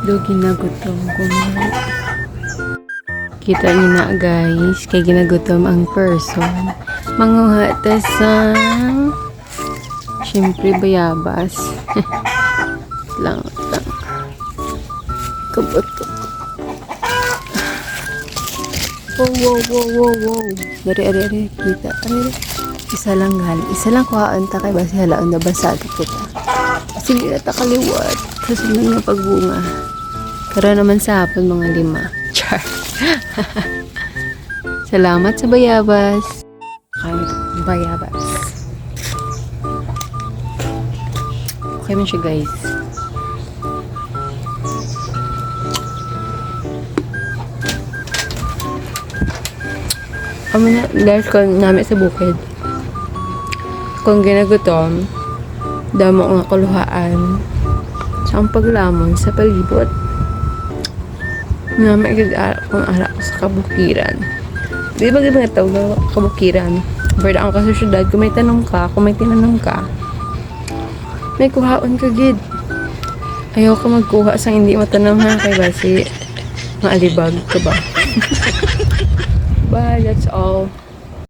Do ginagutom ko mga. Kita niyo na guys, kay ginagutom ang person. Manguha ta sa syempre bayabas. lang. Kabot ko. Wow. Dari. Kita. Isa lang gali. Isa lang kuhaan ta kay basi halaon na basa kita. Sige na ta kaliwat. Kasunod nga pagbunga. Karoon naman sa hapon mga 5. Char. Salamat sa bayabas. Bayabas. Okay man siya guys. Amo na guys kung namin sa bukid. Kung ginagutom, damo nga kuluhaan sa ang paglamon sa palibot. Nga mag-ara kung ara ko sa kabukiran. Di ba nga tawag na kabukiran? Pero ang kasusyudad, kung may tanong ka, kung may tinanong ka, may kuhaon ka gid. Ayaw ka magkuha sa hindi matanong ha, kay basi maalibag ka ba? Bye, that's all.